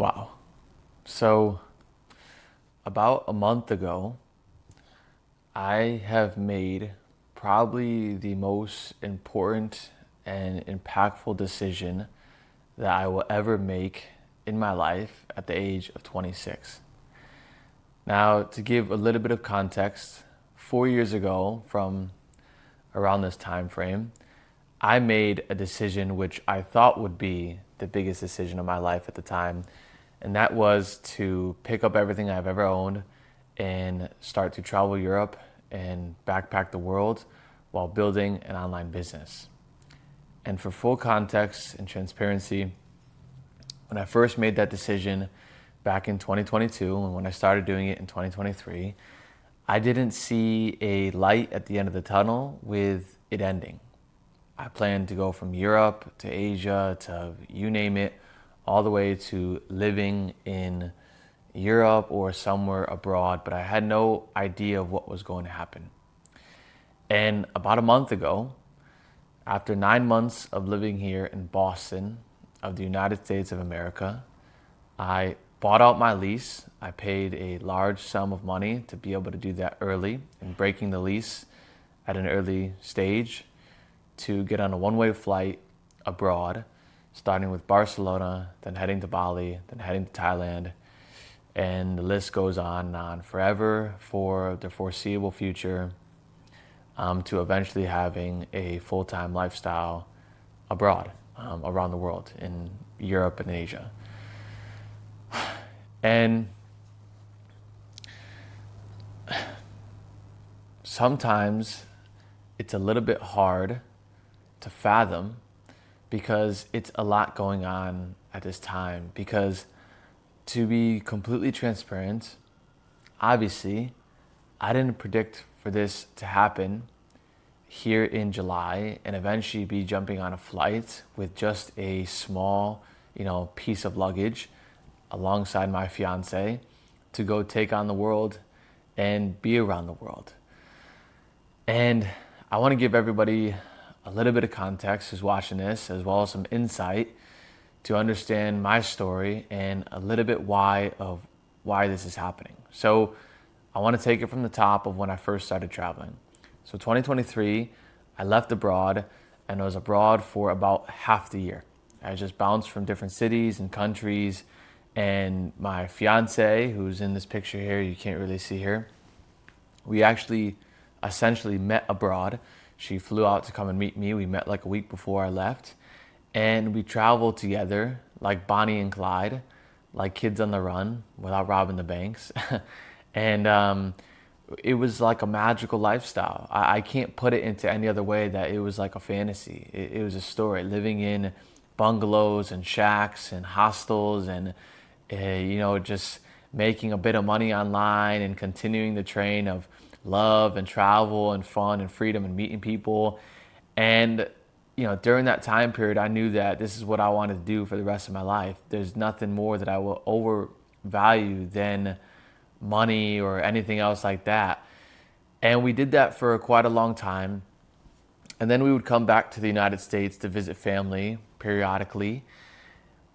Wow. So, about a month ago, I have made probably the most important and impactful decision that I will ever make in my life at the age of 26. Now, to give a little bit of context, 4 years ago, from around this time frame, I made a decision which I thought would be the biggest decision of my life at the time, and that was to pick up everything I've ever owned and start to travel Europe and backpack the world while building an online business. And for full context and transparency, when I first made that decision back in 2022 and when I started doing it in 2023, I didn't see a light at the end of the tunnel with it ending. I planned to go from Europe to Asia to you name it, all the way to living in Europe or somewhere abroad, but I had no idea of what was going to happen. And about a month ago, after 9 months of living here in Boston, of the United States of America, I bought out my lease. I paid a large sum of money to be able to do that early and breaking the lease at an early stage to get on a one-way flight abroad, starting with Barcelona, then heading to Bali, then heading to Thailand, and the list goes on and on forever for the foreseeable future, to eventually having a full-time lifestyle abroad, around the world, in Europe and Asia. And sometimes it's a little bit hard to fathom because it's a lot going on at this time. Because to be completely transparent, obviously, I didn't predict for this to happen here in July and eventually be jumping on a flight with just a small, piece of luggage alongside my fiance to go take on the world and be around the world. And I want to give everybody a little bit of context who's watching this, as well as some insight to understand my story and a little bit why this is happening. So I want to take it from the top of when I first started traveling. So 2023, I left abroad and I was abroad for about half the year. I just bounced from different cities and countries, and my fiance, who's in this picture here, you can't really see her, we actually essentially met abroad. She flew out to come and meet me. We met like a week before I left, and we traveled together like Bonnie and Clyde, like kids on the run without robbing the banks. And it was like a magical lifestyle. I can't put it into any other way that it was like a fantasy. It was a story, living in bungalows and shacks and hostels and, just making a bit of money online and continuing the train of love and travel and fun and freedom and meeting people. And, during that time period, I knew that this is what I wanted to do for the rest of my life. There's nothing more that I will overvalue than money or anything else like that. And we did that for quite a long time. And then we would come back to the United States to visit family periodically.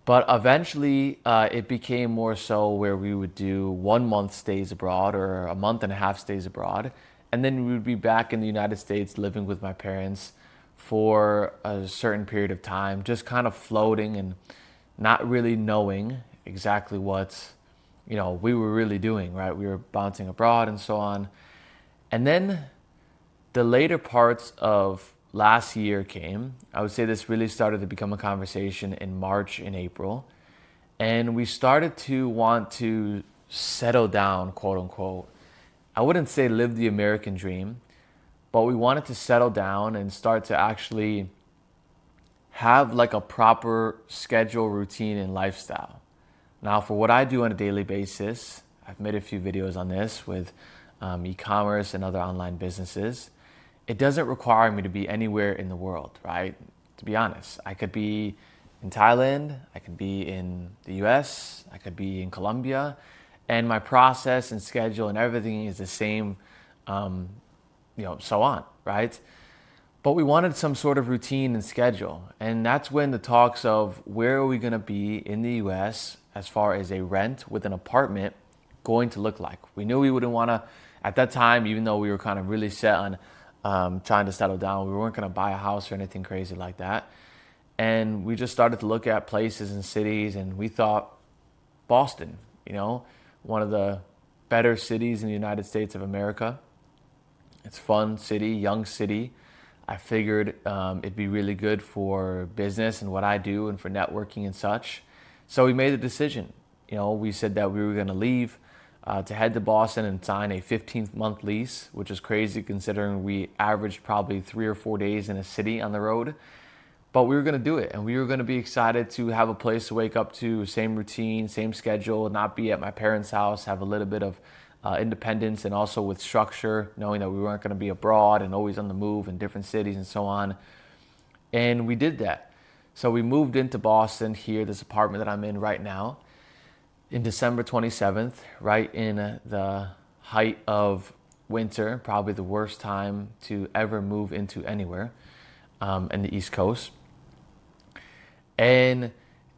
But eventually, it became more so where we would do 1 month stays abroad or a month and a half stays abroad. And then we would be back in the United States living with my parents for a certain period of time, just kind of floating and not really knowing exactly what, we were really doing, right? We were bouncing abroad and so on. And then the later parts of last year came. I would say this really started to become a conversation in March and April. And we started to want to settle down, quote unquote. I wouldn't say live the American dream, but we wanted to settle down and start to actually have like a proper schedule, routine, and lifestyle. Now, for what I do on a daily basis, I've made a few videos on this with e-commerce and other online businesses. It doesn't require me to be anywhere in the world, right? To be honest, I could be in Thailand, I could be in the US, I could be in Colombia, and my process and schedule and everything is the same, so on, right? But we wanted some sort of routine and schedule. And that's when the talks of where are we going to be in the US as far as a rent with an apartment going to look like. We knew we wouldn't want to, at that time, even though we were kind of really set on trying to settle down, we weren't going to buy a house or anything crazy like that. And we just started to look at places and cities, and we thought Boston, one of the better cities in the United States of America. It's a fun city, young city. I figured it'd be really good for business and what I do and for networking and such. So we made a decision. We said that we were going to leave to head to Boston and sign a 15-month lease, which is crazy considering we averaged probably 3 or 4 days in a city on the road. But we were going to do it, and we were going to be excited to have a place to wake up to, same routine, same schedule, not be at my parents' house, have a little bit of independence and also with structure, knowing that we weren't going to be abroad and always on the move in different cities and so on. And we did that. So we moved into Boston here, this apartment that I'm in right now, in December 27th, right in the height of winter, probably the worst time to ever move into anywhere in the East Coast. And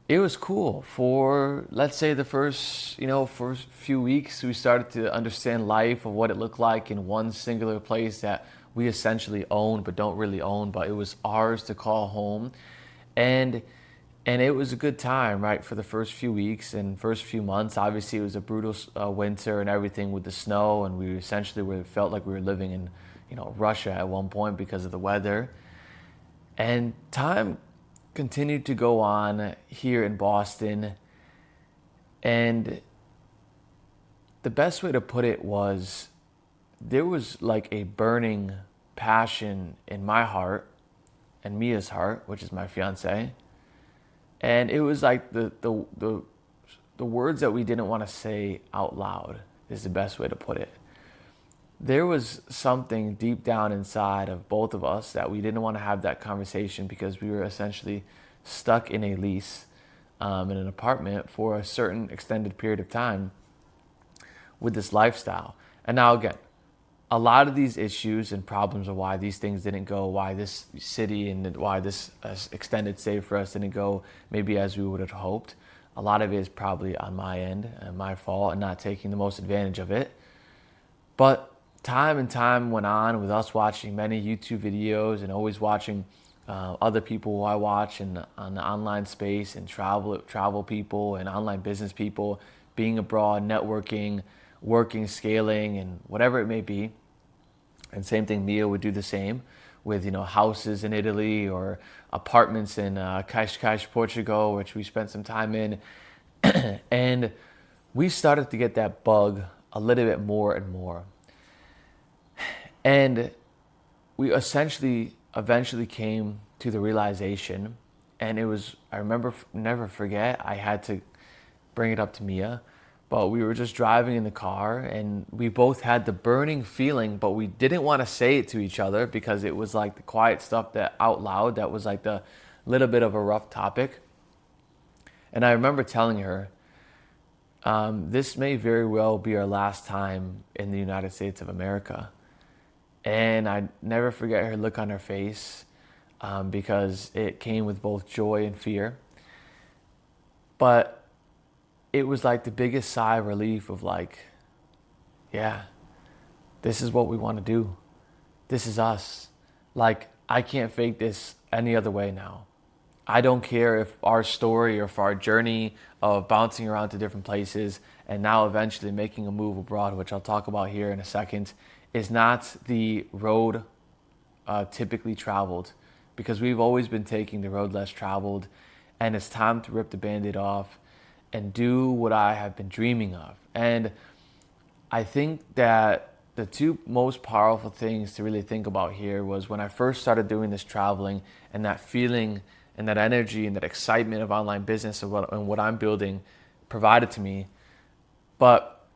it was cool for, let's say, the first few weeks. We started to understand life of what it looked like in one singular place that we essentially own but don't really own, but it was ours to call home. And it was a good time, right, for the first few weeks and first few months. Obviously, it was a brutal winter and everything with the snow, and we essentially felt like we were living in, Russia at one point because of the weather. And time continued to go on here in Boston, and the best way to put it was there was like a burning passion in my heart and Mia's heart, which is my fiance. And it was like the words that we didn't want to say out loud is the best way to put it. There was something deep down inside of both of us that we didn't want to have that conversation because we were essentially stuck in a lease in an apartment for a certain extended period of time with this lifestyle. And now again, a lot of these issues and problems of why these things didn't go, why this city and why this extended stay for us didn't go maybe as we would have hoped. A lot of it is probably on my end and my fault and not taking the most advantage of it. But time and time went on with us watching many YouTube videos and always watching other people who I watch on the online space and travel people and online business people, being abroad, networking, working, scaling, and whatever it may be. And same thing, Mia would do the same with, houses in Italy or apartments in Cascais, Portugal, which we spent some time in. And we started to get that bug a little bit more and more. And we eventually came to the realization, and it was, I remember, never forget, I had to bring it up to Mia, but we were just driving in the car and we both had the burning feeling, but we didn't want to say it to each other because it was like the quiet stuff that out loud, that was like the little bit of a rough topic. And I remember telling her, this may very well be our last time in the United States of America. And I never forget her look on her face because it came with both joy and fear. But it was like the biggest sigh of relief of like, yeah, this is what we want to do. This is us. Like, I can't fake this any other way now. I don't care if our story or if our journey of bouncing around to different places and now eventually making a move abroad, which I'll talk about here in a second, is not the road typically traveled, because we've always been taking the road less traveled, and it's time to rip the Band-Aid off and do what I have been dreaming of. And I think that the two most powerful things to really think about here was when I first started doing this traveling and that feeling and that energy and that excitement of online business and what I'm building provided to me. But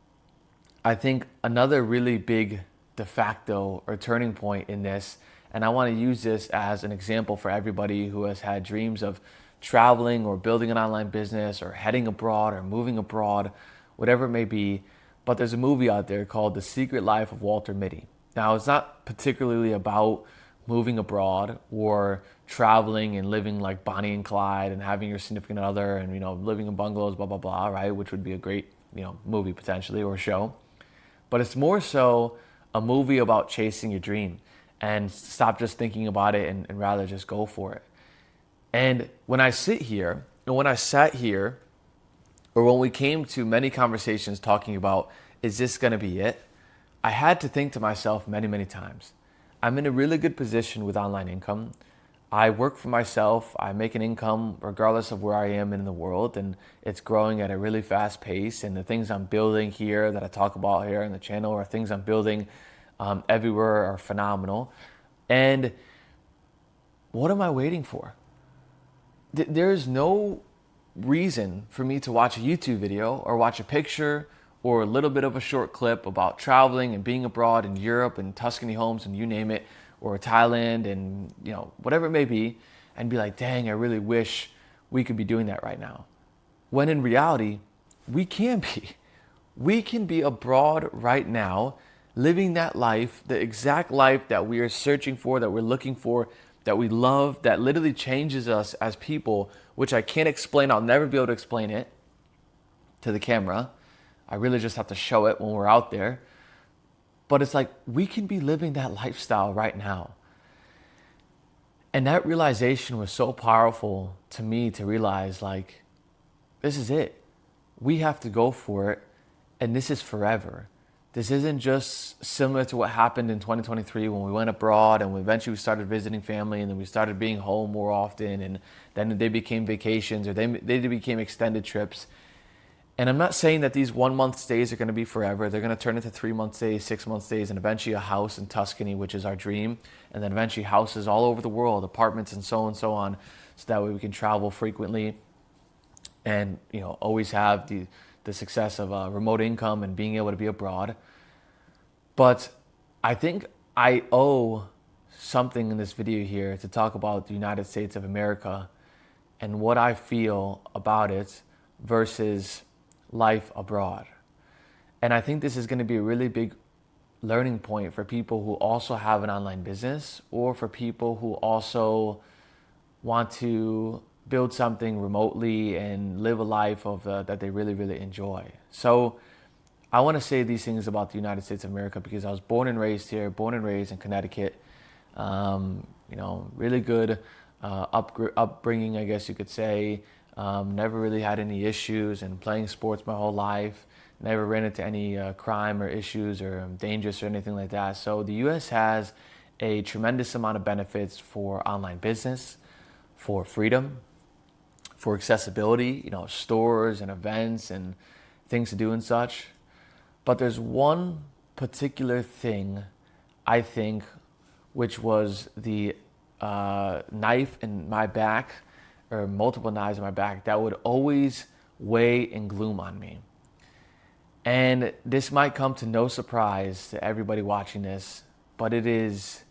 I think another really big de facto or turning point in this, and I want to use this as an example for everybody who has had dreams of traveling or building an online business or heading abroad or moving abroad, whatever it may be. But there's a movie out there called The Secret Life of Walter Mitty. Now, it's not particularly about moving abroad or traveling and living like Bonnie and Clyde and having your significant other and, living in bungalows, blah, blah, blah, right? Which would be a great, movie potentially or show. But it's more so a movie about chasing your dream and stop just thinking about it and rather just go for it. And when I sat here, or when we came to many conversations talking about, is this going to be it? I had to think to myself many, many times. I'm in a really good position with online income. I work for myself. I make an income regardless of where I am in the world, and it's growing at a really fast pace. And the things I'm building here that I talk about here on the channel, or things I'm building everywhere, are phenomenal. And what am I waiting for? There's no reason for me to watch a YouTube video or watch a picture or a little bit of a short clip about traveling and being abroad in Europe and Tuscany homes and you name it, or Thailand and whatever it may be, and be like, dang, I really wish we could be doing that right now. When in reality, we can be. We can be abroad right now, living that life, the exact life that we are searching for, that we're looking for, that we love, that literally changes us as people, which I can't explain. I'll never be able to explain it to the camera. I really just have to show it when we're out there. But it's like, we can be living that lifestyle right now. And that realization was so powerful to me, to realize like, this is it. We have to go for it. And this is forever. This isn't just similar to what happened in 2023 when we went abroad and eventually we started visiting family, and then we started being home more often, and then they became vacations, or they became extended trips. And I'm not saying that these 1 month stays are going to be forever. They're going to turn into 3 month stays, 6 month stays, and eventually a house in Tuscany, which is our dream. And then eventually houses all over the world, apartments and so on, so that way we can travel frequently and, always have the success of a remote income and being able to be abroad. But I think I owe something in this video here to talk about the United States of America and what I feel about it versus life abroad. And I think this is going to be a really big learning point for people who also have an online business, or for people who also want to build something remotely and live a life of that they really, really enjoy. So I want to say these things about the United States of America because I was born and raised here, born and raised in Connecticut. Really good upbringing, I guess you could say. Never really had any issues, and playing sports my whole life. Never ran into any crime or issues or dangerous or anything like that. So the U.S. has a tremendous amount of benefits for online business, for freedom, for accessibility, stores and events and things to do and such. But there's one particular thing, I think, which was the knife in my back, or multiple knives in my back, that would always weigh and gloom on me. And this might come to no surprise to everybody watching this, but it is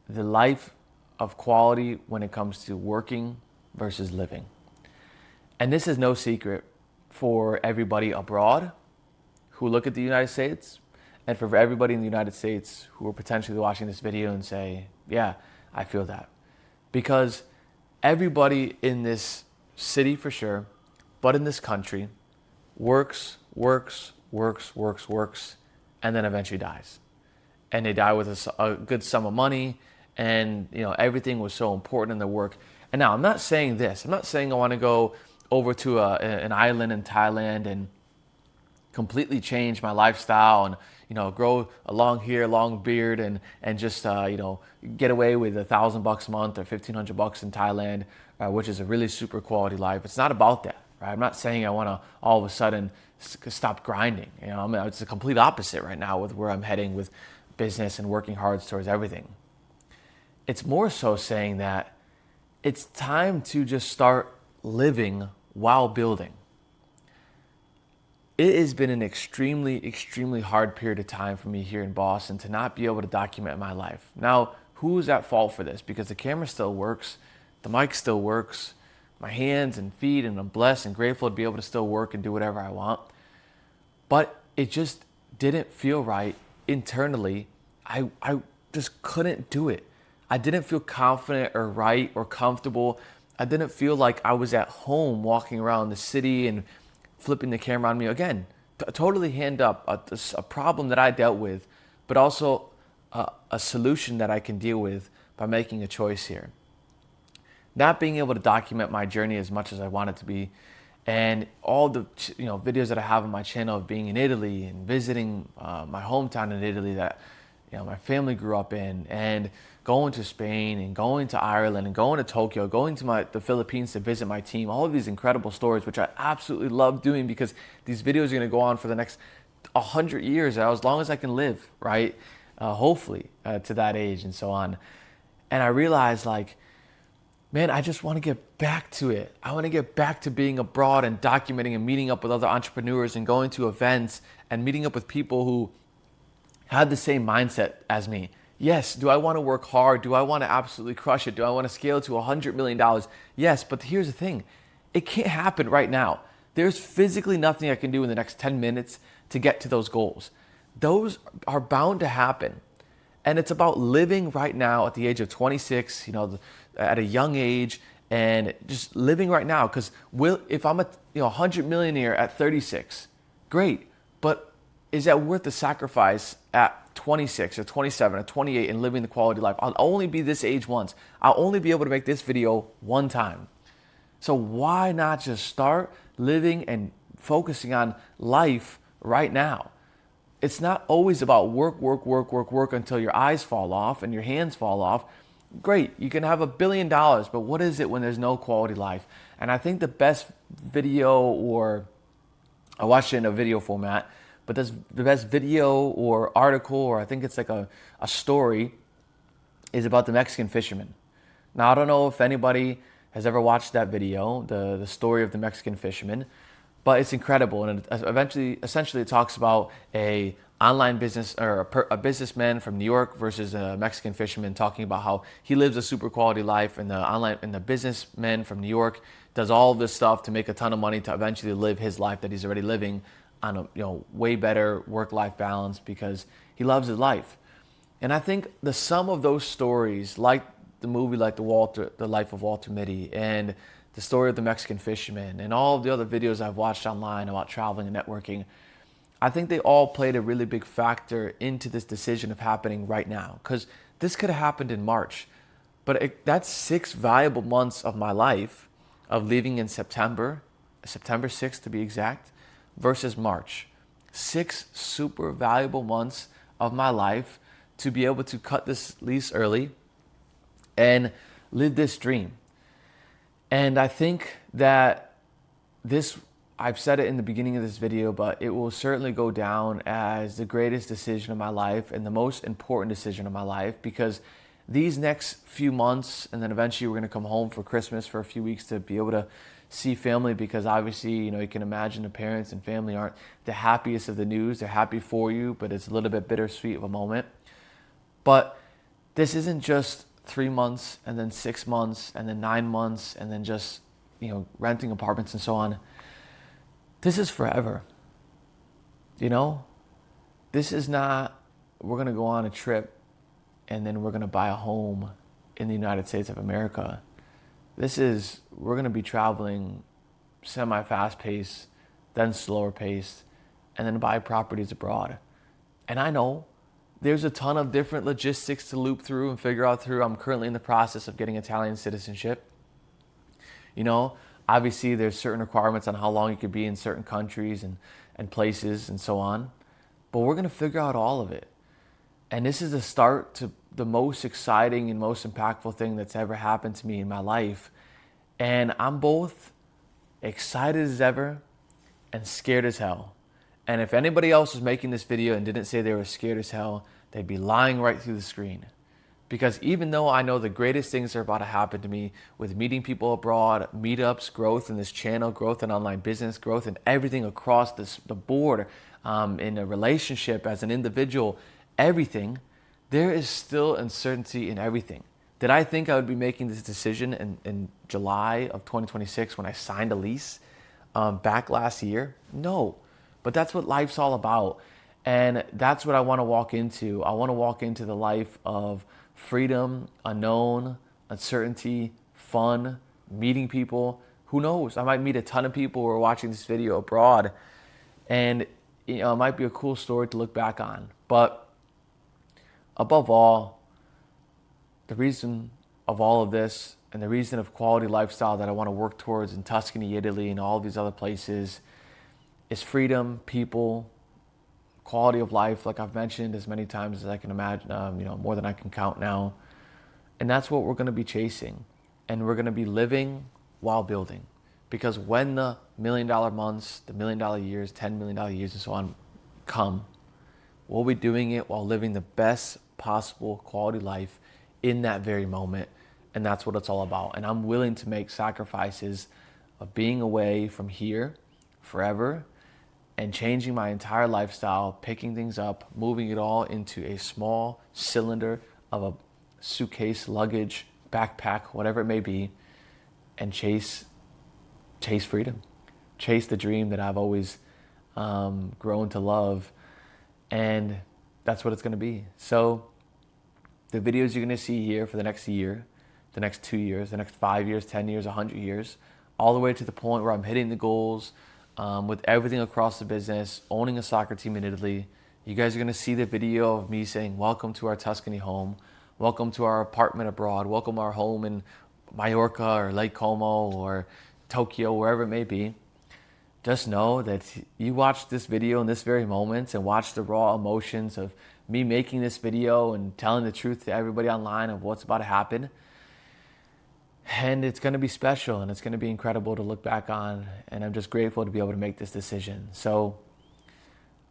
the life of quality when it comes to working versus living. And this is no secret for everybody abroad who look at the United States, and for everybody in the United States who are potentially watching this video and say, yeah, I feel that. Because everybody in this city for sure, but in this country, works, and then eventually dies. And they die with a good sum of money, and everything was so important in their work. And now I'm not saying this. I'm not saying I want to go over to an island in Thailand and completely change my lifestyle and grow a long beard and just get away with $1,000 a month or $1,500 in Thailand, which is a really super quality life. It's not about that, right? I'm not saying I want to all of a sudden stop grinding. It's the complete opposite right now with where I'm heading with business and working hard towards everything. It's more so saying that it's time to just start living while building. It has been an extremely hard period of time for me here in Boston to not be able to document my life. Now, who's at fault for this? Because the camera still works, the mic still works, my hands and feet, and I'm blessed and grateful to be able to still work and do whatever I want. But it just didn't feel right internally. I just couldn't do it. I didn't feel confident or right or comfortable. I didn't feel like I was at home walking around the city and flipping the camera on me. Again, totally hand up a problem that I dealt with, but also a solution that I can deal with by making a choice here. Not being able to document my journey as much as I want it to be, and all the videos that I have on my channel of being in Italy and visiting my hometown in Italy that my family grew up in, and going to Spain and going to Ireland and going to Tokyo, going to the Philippines to visit my team, all of these incredible stories, which I absolutely love doing because these videos are going to go on for the next 100 years, as long as I can live, right? Hopefully to that age and so on. And I realized, like, man, I just want to get back to it. I want to get back to being abroad and documenting and meeting up with other entrepreneurs and going to events and meeting up with people who had the same mindset as me. Yes, do I want to work hard? Do I want to absolutely crush it? Do I want to scale to $100 million? Yes, but here's the thing. It can't happen right now. There's physically nothing I can do in the next 10 minutes to get to those goals. Those are bound to happen. And it's about living right now at the age of 26, at a young age, and just living right now. Because if I'm a 100 millionaire at 36, great. But is that worth the sacrifice at 26 or 27 or 28 and living the quality life? I'll only be this age once. I'll only be able to make this video one time. So why not just start living and focusing on life right now? It's not always about work until your eyes fall off and your hands fall off. Great, you can have $1 billion, but what is it when there's no quality life? And I think the best video, or I watched it in a video format, but the best video or article, or I think it's like a story, is about the Mexican fisherman. Now, I don't know if anybody has ever watched that video, the story of the Mexican fisherman, but it's incredible. And essentially it talks about a online business, or a businessman from New York versus a Mexican fisherman, talking about how he lives a super quality life, and the businessman from New York does all of this stuff to make a ton of money to eventually live his life that he's already living on a way better work-life balance because he loves his life. And I think the sum of those stories, like the movie, like the Life of Walter Mitty, and the story of the Mexican fisherman, and all of the other videos I've watched online about traveling and networking, I think they all played a really big factor into this decision of happening right now. Because this could have happened in March, but that's 6 valuable months of my life, of leaving in September 6th to be exact, versus March. 6 super valuable months of my life to be able to cut this lease early and live this dream. And I think that I've said it in the beginning of this video, but it will certainly go down as the greatest decision of my life and the most important decision of my life, because these next few months, and then eventually we're going to come home for Christmas for a few weeks to be able to see family, because obviously, you can imagine the parents and family aren't the happiest of the news. They're happy for you, but it's a little bit bittersweet of a moment. But this isn't just 3 months and then 6 months and then 9 months and then just, renting apartments and so on. This is forever. This is not, we're going to go on a trip and then we're going to buy a home in the United States of America. This is, we're going to be traveling semi-fast paced, then slower paced, and then buy properties abroad. And I know there's a ton of different logistics to loop through and figure out through. I'm currently in the process of getting Italian citizenship. Obviously there's certain requirements on how long you could be in certain countries and places and so on. But we're going to figure out all of it. And this is the start to the most exciting and most impactful thing that's ever happened to me in my life. And I'm both excited as ever and scared as hell. And if anybody else was making this video and didn't say they were scared as hell, they'd be lying right through the screen. Because even though I know the greatest things are about to happen to me with meeting people abroad, meetups, growth in this channel, growth in online business, growth in everything across the board, in a relationship, as an individual, everything, there is still uncertainty in everything. Did I think I would be making this decision in July of 2026 when I signed a lease back last year? No. But that's what life's all about. And that's what I want to walk into. I want to walk into the life of freedom, unknown, uncertainty, fun, meeting people. Who knows? I might meet a ton of people who are watching this video abroad, and it might be a cool story to look back on. But above all, the reason of all of this and the reason of quality lifestyle that I want to work towards in Tuscany, Italy, and all these other places is freedom, people, quality of life, like I've mentioned as many times as I can imagine, more than I can count now. And that's what we're going to be chasing. And we're going to be living while building. Because when the $1 million months, the $1 million years, $10 million years, and so on come, we'll be doing it while living the best possible quality life in that very moment. And that's what it's all about. And I'm willing to make sacrifices of being away from here forever and changing my entire lifestyle, picking things up, moving it all into a small cylinder of a suitcase, luggage, backpack, whatever it may be, and chase freedom. Chase the dream that I've always grown to love. And that's what it's going to be. So the videos you're going to see here for the next year, the next 2 years, the next 5 years, 10 years, 100 years, all the way to the point where I'm hitting the goals with everything across the business, owning a soccer team in Italy. You guys are going to see the video of me saying, welcome to our Tuscany home. Welcome to our apartment abroad. Welcome to our home in Mallorca or Lake Como or Tokyo, wherever it may be. Just know that you watched this video in this very moment and watch the raw emotions of me making this video and telling the truth to everybody online of what's about to happen. And it's going to be special and it's going to be incredible to look back on. And I'm just grateful to be able to make this decision. So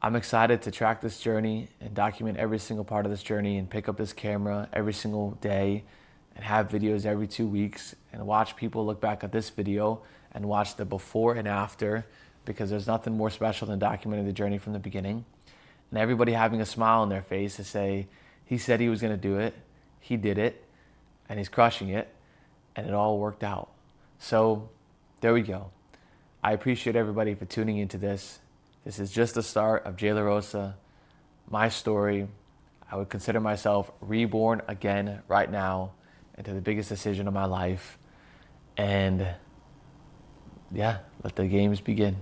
I'm excited to track this journey and document every single part of this journey and pick up this camera every single day and have videos every 2 weeks and watch people look back at this video and watch the before and after, because there's nothing more special than documenting the journey from the beginning. And everybody having a smile on their face to say, he said he was going to do it, he did it, and he's crushing it, and it all worked out. So there we go. I appreciate everybody for tuning into this. This is just the start of Jay LaRosa, my story. I would consider myself reborn again right now into the biggest decision of my life. And yeah, let the games begin.